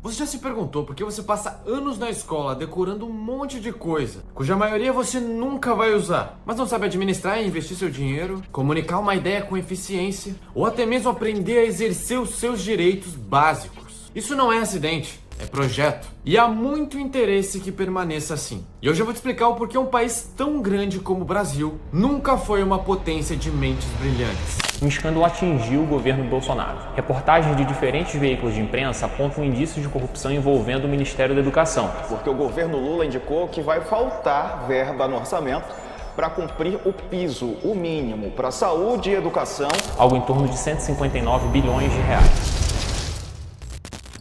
Você já se perguntou por que você passa anos na escola decorando um monte de coisa, cuja maioria você nunca vai usar, mas não sabe administrar e investir seu dinheiro, comunicar uma ideia com eficiência, ou até mesmo aprender a exercer os seus direitos básicos? Isso não é acidente, é projeto. E há muito interesse que permaneça assim. E hoje eu vou te explicar o porquê um país tão grande como o Brasil nunca foi uma potência de mentes brilhantes. Um escândalo atingiu o governo Bolsonaro. Reportagens de diferentes veículos de imprensa apontam indícios de corrupção envolvendo o Ministério da Educação. Porque o governo Lula indicou que vai faltar verba no orçamento para cumprir o piso, o mínimo, para saúde e educação. Algo em torno de 159 bilhões de reais.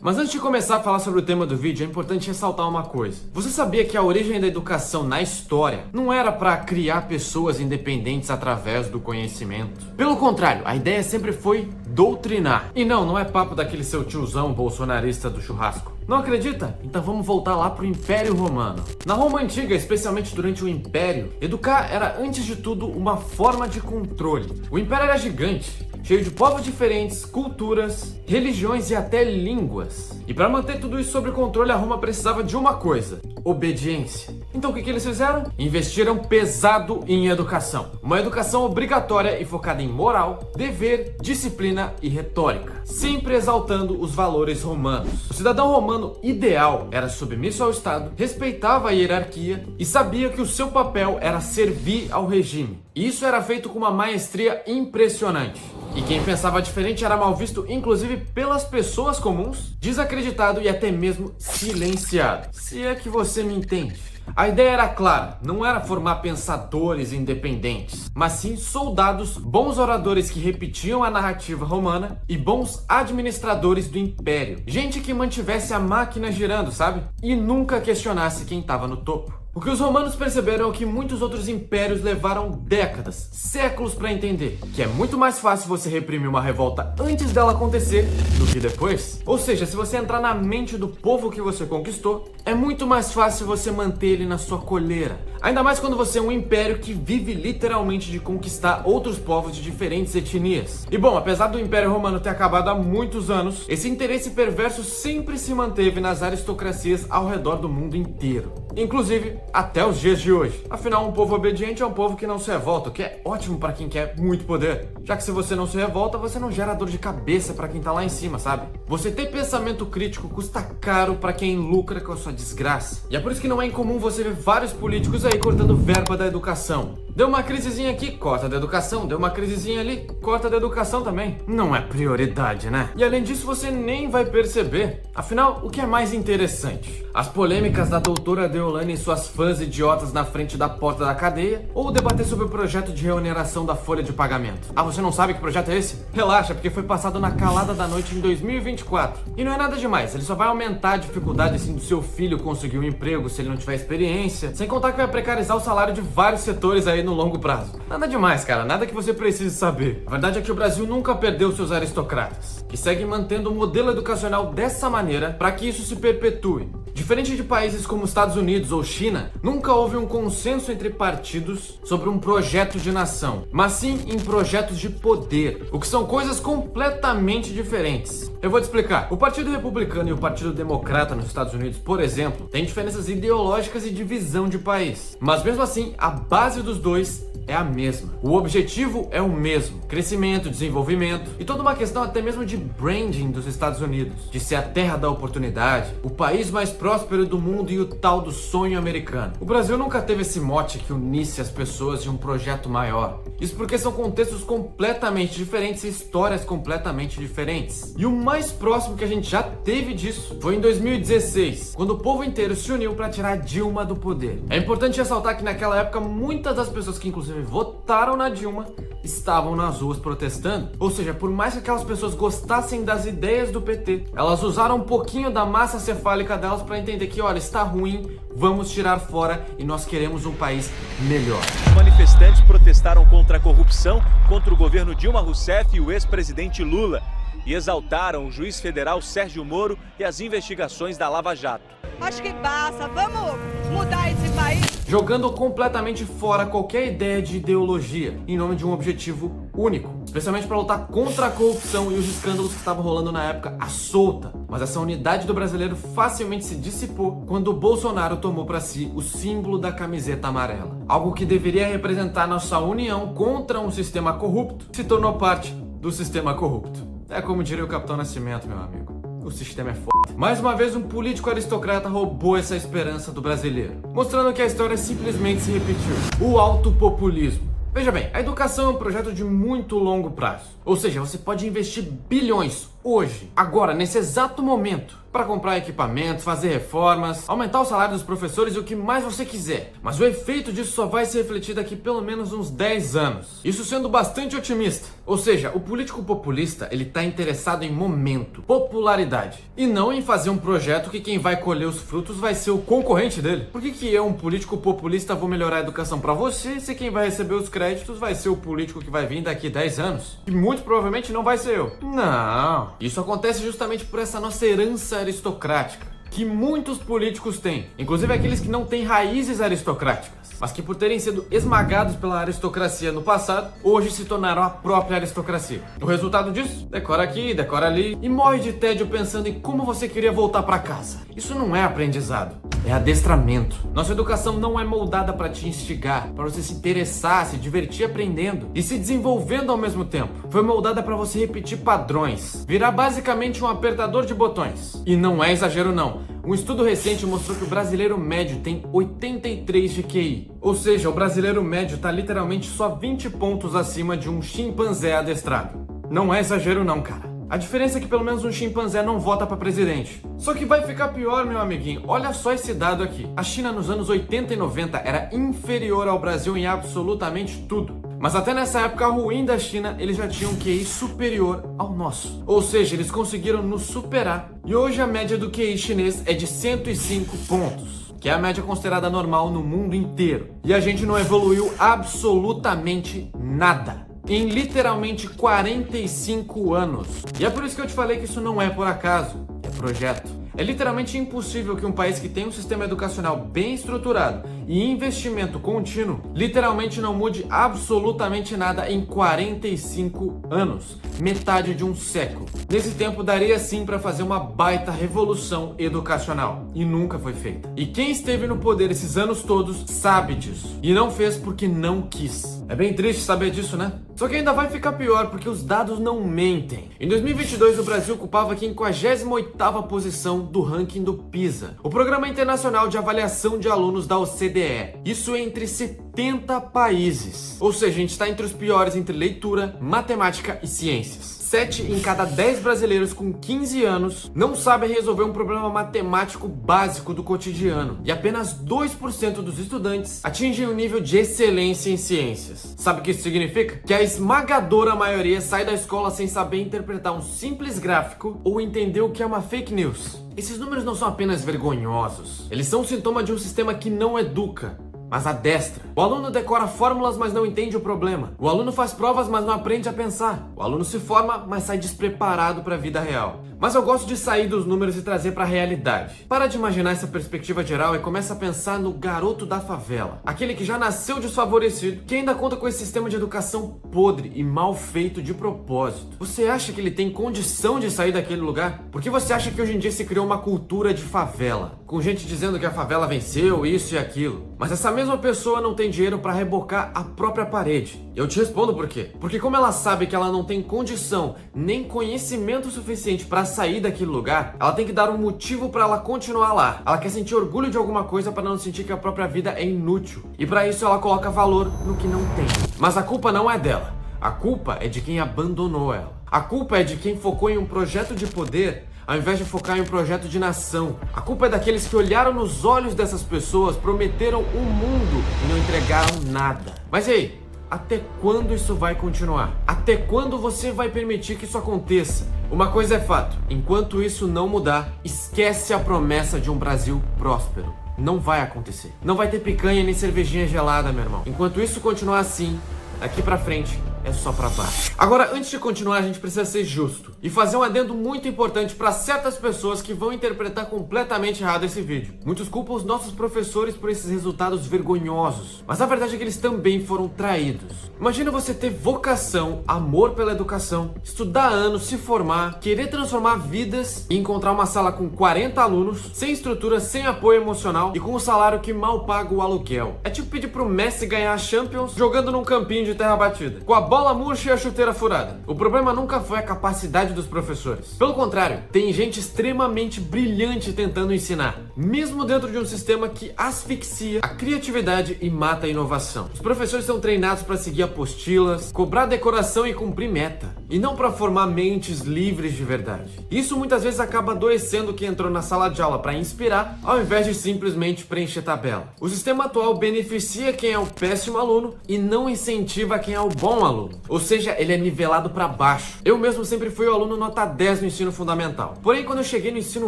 Mas antes de começar a falar sobre o tema do vídeo, é importante ressaltar uma coisa. Você sabia que a origem da educação na história não era para criar pessoas independentes através do conhecimento? Pelo contrário, a ideia sempre foi doutrinar. E não é papo daquele seu tiozão bolsonarista do churrasco. Não acredita? Então vamos voltar lá pro Império Romano. Na Roma Antiga, especialmente durante o Império, educar era antes de tudo uma forma de controle. O Império era gigante, cheio de povos diferentes, culturas, religiões e até línguas. E para manter tudo isso sob controle, a Roma precisava de uma coisa: obediência. Então o que eles fizeram? Investiram pesado em educação. Uma educação obrigatória e focada em moral, dever, disciplina e retórica, sempre exaltando os valores romanos. O cidadão romano ideal era submisso ao Estado, respeitava a hierarquia e sabia que o seu papel era servir ao regime. E isso era feito com uma maestria impressionante. E quem pensava diferente era mal visto, inclusive pelas pessoas comuns, desacreditado e até mesmo silenciado. Se é que você me entende. A ideia era clara, não era formar pensadores independentes, mas sim soldados, bons oradores que repetiam a narrativa romana e bons administradores do império. Gente que mantivesse a máquina girando, sabe? E nunca questionasse quem estava no topo. O que os romanos perceberam é que muitos outros impérios levaram décadas, séculos para entender que é muito mais fácil você reprimir uma revolta antes dela acontecer do que depois. Ou seja, se você entrar na mente do povo que você conquistou, é muito mais fácil você manter ele na sua coleira. Ainda mais quando você é um império que vive literalmente de conquistar outros povos de diferentes etnias. E bom, apesar do Império Romano ter acabado há muitos anos, esse interesse perverso sempre se manteve nas aristocracias ao redor do mundo inteiro. Inclusive, até os dias de hoje. Afinal, um povo obediente é um povo que não se revolta, o que é ótimo para quem quer muito poder. Já que se você não se revolta, você não gera dor de cabeça para quem tá lá em cima, sabe? Você ter pensamento crítico custa caro para quem lucra com a sua desgraça. E é por isso que não é incomum você ver vários políticos aí cortando verba da educação. Deu uma crisezinha aqui, corta da educação. Deu uma crisezinha ali, corta da educação também. Não é prioridade, né? E além disso, você nem vai perceber. Afinal, o que é mais interessante? As polêmicas da doutora Deolane e suas fãs idiotas na frente da porta da cadeia? Ou debater sobre o projeto de reoneração da folha de pagamento? Ah, você não sabe que projeto é esse? Relaxa, porque foi passado na calada da noite em 2024. E não é nada demais, ele só vai aumentar a dificuldade assim do seu filho conseguir um emprego se ele não tiver experiência, sem contar que vai precarizar o salário de vários setores aí no longo prazo. Nada demais, cara, nada que você precise saber. A verdade é que o Brasil nunca perdeu seus aristocratas e segue mantendo o modelo educacional dessa maneira para que isso se perpetue. Diferente de países como Estados Unidos ou China, nunca houve um consenso entre partidos sobre um projeto de nação, mas sim em projetos de poder, o que são coisas completamente diferentes. Eu vou te explicar. O Partido Republicano e o Partido Democrata nos Estados Unidos, por exemplo, têm diferenças ideológicas e de visão de país, mas mesmo assim, a base dos dois é a mesma. O objetivo é o mesmo: crescimento, desenvolvimento e toda uma questão até mesmo de branding dos Estados Unidos, de ser a terra da oportunidade, o país mais próspero do mundo e o tal do sonho americano. O Brasil nunca teve esse mote que unisse as pessoas de um projeto maior. Isso porque são contextos completamente diferentes e histórias completamente diferentes. E o mais próximo que a gente já teve disso foi em 2016, quando o povo inteiro se uniu para tirar Dilma do poder. É importante ressaltar que naquela época muitas das pessoas que inclusive votaram na Dilma estavam nas ruas protestando. Ou seja, por mais que aquelas pessoas gostassem das ideias do PT, elas usaram um pouquinho da massa cefálica delas para entender que, olha, está ruim, vamos tirar fora e nós queremos um país melhor. Os manifestantes protestaram contra a corrupção, contra o governo Dilma Rousseff e o ex-presidente Lula, e exaltaram o juiz federal Sérgio Moro e as investigações da Lava Jato. Acho que basta, vamos mudar esse país. Jogando completamente fora qualquer ideia de ideologia, em nome de um objetivo único: especialmente para lutar contra a corrupção e os escândalos que estavam rolando na época à solta. Mas essa unidade do brasileiro facilmente se dissipou quando o Bolsonaro tomou para si o símbolo da camiseta amarela. Algo que deveria representar nossa união contra um sistema corrupto se tornou parte do sistema corrupto. É como diria o Capitão Nascimento, meu amigo. O sistema é foda. Mais uma vez, um político aristocrata roubou essa esperança do brasileiro, mostrando que a história simplesmente se repetiu. O autopopulismo. Veja bem, a educação é um projeto de muito longo prazo. Ou seja, você pode investir bilhões hoje, agora, nesse exato momento, para comprar equipamentos, fazer reformas, aumentar o salário dos professores e o que mais você quiser. Mas o efeito disso só vai se refletir daqui pelo menos uns 10 anos. Isso sendo bastante otimista. Ou seja, o político populista, ele tá interessado em momento, popularidade, e não em fazer um projeto que quem vai colher os frutos vai ser o concorrente dele. Por que eu, um político populista, vou melhorar a educação para você se quem vai receber os créditos vai ser o político que vai vir daqui 10 anos? E muito provavelmente não vai ser eu. Não. Isso acontece justamente por essa nossa herança aristocrática, que muitos políticos têm, inclusive aqueles que não têm raízes aristocráticas, mas que por terem sido esmagados pela aristocracia no passado, hoje se tornaram a própria aristocracia. O resultado disso? Decora aqui, decora ali, e morre de tédio pensando em como você queria voltar para casa. Isso não é aprendizado, é adestramento. Nossa educação não é moldada para te instigar, para você se interessar, se divertir aprendendo e se desenvolvendo ao mesmo tempo. Foi moldada para você repetir padrões, virar basicamente um apertador de botões. E não é exagero não. Um estudo recente mostrou que o brasileiro médio tem 83 de QI. Ou seja, o brasileiro médio está literalmente só 20 pontos acima de um chimpanzé adestrado. Não é exagero não, cara. A diferença é que pelo menos um chimpanzé não vota pra presidente. Só que vai ficar pior, meu amiguinho. Olha só esse dado aqui. A China nos anos 80 e 90 era inferior ao Brasil em absolutamente tudo. Mas até nessa época ruim da China, eles já tinham um QI superior ao nosso. Ou seja, eles conseguiram nos superar. E hoje a média do QI chinês é de 105 pontos. Que é a média considerada normal no mundo inteiro. E a gente não evoluiu absolutamente nada. Em literalmente 45 anos. E é por isso que eu te falei que isso não é por acaso, é projeto. É literalmente impossível que um país que tem um sistema educacional bem estruturado e investimento contínuo literalmente não mude absolutamente nada em 45 anos, metade de um século. Nesse tempo daria sim para fazer uma baita revolução educacional e nunca foi feita. E quem esteve no poder esses anos todos sabe disso e não fez porque não quis. É bem triste saber disso, né? Só que ainda vai ficar pior porque os dados não mentem. Em 2022 o Brasil ocupava a 58ª posição do ranking do PISA, o Programa Internacional de Avaliação de Alunos da OCDE. Isso entre 70 países. Ou seja, a gente está entre os piores entre leitura, matemática e ciências. 7 em cada 10 brasileiros com 15 anos não sabem resolver um problema matemático básico do cotidiano. E apenas 2% dos estudantes atingem um nível de excelência em ciências. Sabe o que isso significa? Que a esmagadora maioria sai da escola sem saber interpretar um simples gráfico ou entender o que é uma fake news. Esses números não são apenas vergonhosos. Eles são um sintoma de um sistema que não educa, mas adestra. O aluno decora fórmulas, mas não entende o problema. O aluno faz provas, mas não aprende a pensar. O aluno se forma, mas sai despreparado para a vida real. Mas eu gosto de sair dos números e trazer para a realidade. Para de imaginar essa perspectiva geral e começa a pensar no garoto da favela. Aquele que já nasceu desfavorecido, que ainda conta com esse sistema de educação podre e mal feito de propósito. Você acha que ele tem condição de sair daquele lugar? Porque você acha que hoje em dia se criou uma cultura de favela, com gente dizendo que a favela venceu, isso e aquilo. Mas essa mesma pessoa não tem dinheiro para rebocar a própria parede. Eu te respondo por quê. Porque como ela sabe que ela não tem condição nem conhecimento suficiente para sair daquele lugar, ela tem que dar um motivo para ela continuar lá. Ela quer sentir orgulho de alguma coisa para não sentir que a própria vida é inútil. E para isso ela coloca valor no que não tem. Mas a culpa não é dela. A culpa é de quem abandonou ela. A culpa é de quem focou em um projeto de poder ao invés de focar em um projeto de nação. A culpa é daqueles que olharam nos olhos dessas pessoas, prometeram um mundo e não entregaram nada. Mas e aí? Até quando isso vai continuar? Até quando você vai permitir que isso aconteça? Uma coisa é fato, enquanto isso não mudar, esquece a promessa de um Brasil próspero. Não vai acontecer. Não vai ter picanha nem cervejinha gelada, meu irmão. Enquanto isso continuar assim, daqui pra frente, é só pra baixo. Agora, antes de continuar, a gente precisa ser justo e fazer um adendo muito importante para certas pessoas que vão interpretar completamente errado esse vídeo. Muitos culpam os nossos professores por esses resultados vergonhosos, mas a verdade é que eles também foram traídos. Imagina você ter vocação, amor pela educação, estudar anos, se formar, querer transformar vidas e encontrar uma sala com 40 alunos, sem estrutura, sem apoio emocional e com um salário que mal paga o aluguel. É tipo pedir pro Messi ganhar a Champions jogando num campinho de terra batida, com a bola murcha e a chuteira furada. O problema nunca foi a capacidade dos professores. Pelo contrário, tem gente extremamente brilhante tentando ensinar, mesmo dentro de um sistema que asfixia a criatividade e mata a inovação. Os professores são treinados para seguir apostilas, cobrar decoração e cumprir meta, e não para formar mentes livres de verdade. Isso muitas vezes acaba adoecendo quem entrou na sala de aula para inspirar, ao invés de simplesmente preencher tabela. O sistema atual beneficia quem é o péssimo aluno e não incentiva quem é o bom aluno. Ou seja, ele é nivelado para baixo. Eu mesmo sempre fui o aluno nota 10 no ensino fundamental. Porém, quando eu cheguei no ensino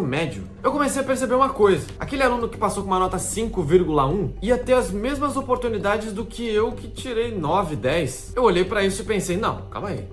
médio, eu comecei a perceber uma coisa. Aquele aluno que passou com uma nota 5,1 ia ter as mesmas oportunidades do que eu que tirei 9, 10. Eu olhei para isso e pensei, não, calma aí.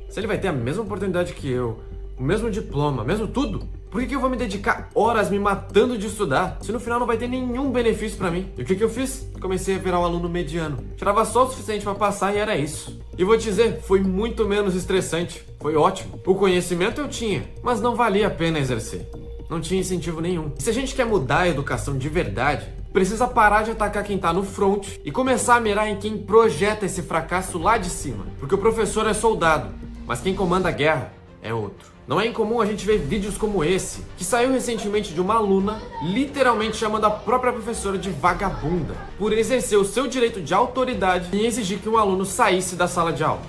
Se ele vai ter a mesma oportunidade que eu, o mesmo diploma, mesmo tudo, por que eu vou me dedicar horas me matando de estudar, se no final não vai ter nenhum benefício pra mim? E o que eu fiz? Comecei a virar um aluno mediano. Tirava só o suficiente pra passar e era isso. E vou te dizer, foi muito menos estressante. Foi ótimo. O conhecimento eu tinha, mas não valia a pena exercer. Não tinha incentivo nenhum. E se a gente quer mudar a educação de verdade, precisa parar de atacar quem tá no front e começar a mirar em quem projeta esse fracasso lá de cima. Porque o professor é soldado, mas quem comanda a guerra é outro. Não é incomum a gente ver vídeos como esse, que saiu recentemente de uma aluna literalmente chamando a própria professora de vagabunda, por exercer o seu direito de autoridade e exigir que um aluno saísse da sala de aula.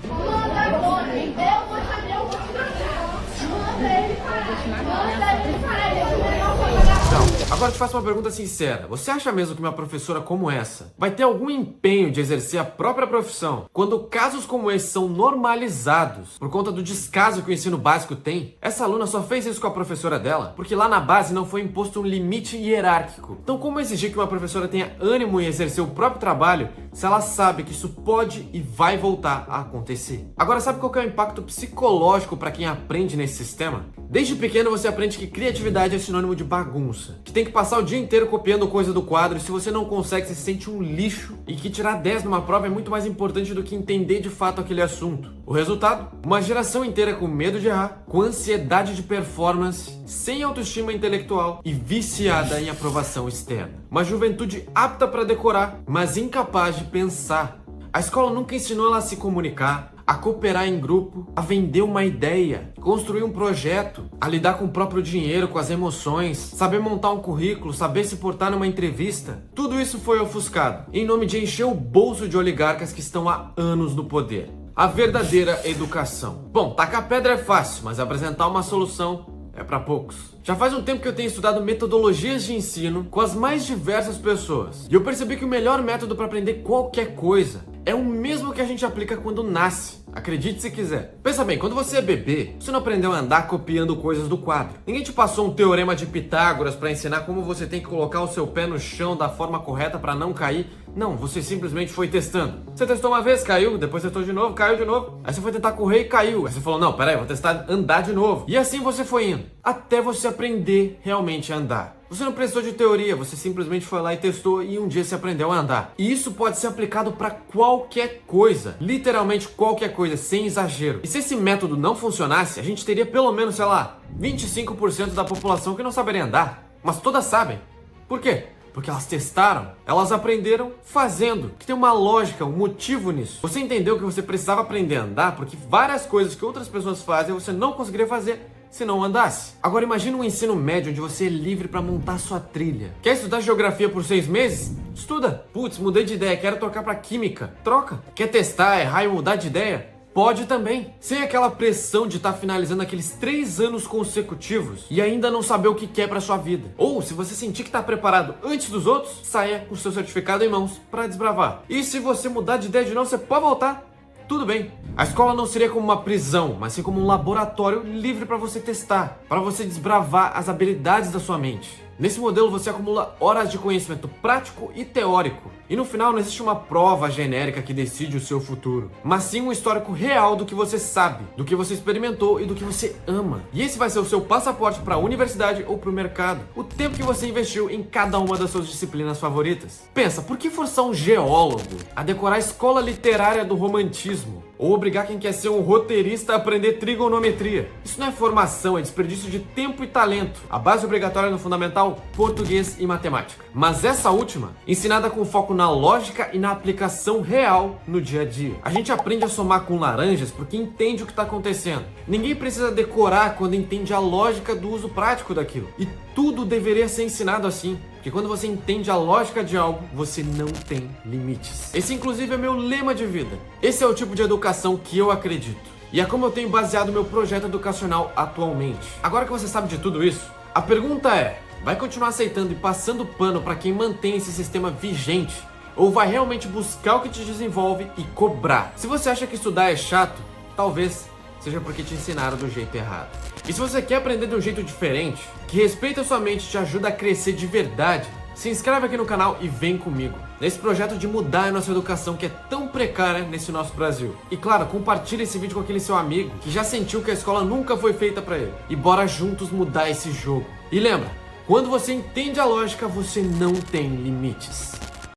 Agora te faço uma pergunta sincera. Você acha mesmo que uma professora como essa vai ter algum empenho de exercer a própria profissão quando casos como esse são normalizados por conta do descaso que o ensino básico tem? Essa aluna só fez isso com a professora dela porque lá na base não foi imposto um limite hierárquico. Então como exigir que uma professora tenha ânimo em exercer o próprio trabalho se ela sabe que isso pode e vai voltar a acontecer? Agora, sabe qual que é o impacto psicológico para quem aprende nesse sistema? Desde pequeno você aprende que criatividade é sinônimo de bagunça, que tem que passar o dia inteiro copiando coisa do quadro e se você não consegue, você se sente um lixo e que tirar 10 numa prova é muito mais importante do que entender de fato aquele assunto. O resultado? Uma geração inteira com medo de errar, com ansiedade de performance, sem autoestima intelectual e viciada em aprovação externa. Uma juventude apta para decorar, mas incapaz de pensar. A escola nunca ensinou ela a se comunicar, a cooperar em grupo, a vender uma ideia, construir um projeto, a lidar com o próprio dinheiro, com as emoções, saber montar um currículo, saber se portar numa entrevista. Tudo isso foi ofuscado, em nome de encher o bolso de oligarcas que estão há anos no poder. A verdadeira educação. Bom, tacar pedra é fácil, mas apresentar uma solução é para poucos. Já faz um tempo que eu tenho estudado metodologias de ensino com as mais diversas pessoas. E eu percebi que o melhor método para aprender qualquer coisa é o mesmo que a gente aplica quando nasce. Acredite se quiser. Pensa bem, quando você é bebê, você não aprendeu a andar copiando coisas do quadro. Ninguém te passou um teorema de Pitágoras para ensinar como você tem que colocar o seu pé no chão da forma correta para não cair. Não, você simplesmente foi testando. Você testou uma vez, caiu, depois testou de novo, caiu de novo. Aí você foi tentar correr e caiu. Aí você falou, não, peraí, vou testar andar de novo. E assim você foi indo, até você aprender realmente a andar. Você não precisou de teoria, você simplesmente foi lá e testou e um dia você aprendeu a andar. E isso pode ser aplicado para qualquer coisa, literalmente qualquer coisa, sem exagero. E se esse método não funcionasse, a gente teria pelo menos, sei lá, 25% da população que não saberia andar. Mas todas sabem. Por quê? Porque elas testaram, elas aprenderam fazendo, que tem uma lógica, um motivo nisso. Você entendeu que você precisava aprender a andar porque várias coisas que outras pessoas fazem você não conseguiria fazer se não andasse. Agora imagina um ensino médio onde você é livre para montar sua trilha. Quer estudar geografia por 6 meses? Estuda. Putz, mudei de ideia, quero trocar para química. Troca. Quer testar, errar e mudar de ideia? Pode também. Sem aquela pressão de estar finalizando aqueles 3 anos consecutivos e ainda não saber o que quer para sua vida. Ou, se você sentir que está preparado antes dos outros, saia com o seu certificado em mãos para desbravar. E se você mudar de ideia de novo, você pode voltar. Tudo bem. A escola não seria como uma prisão, mas sim como um laboratório livre para você testar, para você desbravar as habilidades da sua mente. Nesse modelo você acumula horas de conhecimento prático e teórico. E no final não existe uma prova genérica que decide o seu futuro, mas sim um histórico real do que você sabe, do que você experimentou e do que você ama. E esse vai ser o seu passaporte para a universidade ou para o mercado. O tempo que você investiu em cada uma das suas disciplinas favoritas. Pensa, por que forçar um geólogo a decorar a escola literária do romantismo? Ou obrigar quem quer ser um roteirista a aprender trigonometria? Isso não é formação, é desperdício de tempo e talento. A base obrigatória no fundamental, português e matemática. Mas essa última, ensinada com foco na lógica e na aplicação real no dia a dia. A gente aprende a somar com laranjas porque entende o que está acontecendo. Ninguém precisa decorar quando entende a lógica do uso prático daquilo. E tudo deveria ser ensinado assim. Porque quando você entende a lógica de algo, você não tem limites. Esse inclusive é meu lema de vida. Esse é o tipo de educação que eu acredito. E é como eu tenho baseado meu projeto educacional atualmente. Agora que você sabe de tudo isso, a pergunta é: vai continuar aceitando e passando pano para quem mantém esse sistema vigente? Ou vai realmente buscar o que te desenvolve e cobrar? Se você acha que estudar é chato, talvez seja porque te ensinaram do jeito errado. E se você quer aprender de um jeito diferente, que respeita a sua mente e te ajuda a crescer de verdade, se inscreve aqui no canal e vem comigo nesse projeto de mudar a nossa educação que é tão precária nesse nosso Brasil. E claro, compartilha esse vídeo com aquele seu amigo que já sentiu que a escola nunca foi feita para ele. E bora juntos mudar esse jogo. E lembra, quando você entende a lógica, você não tem limites.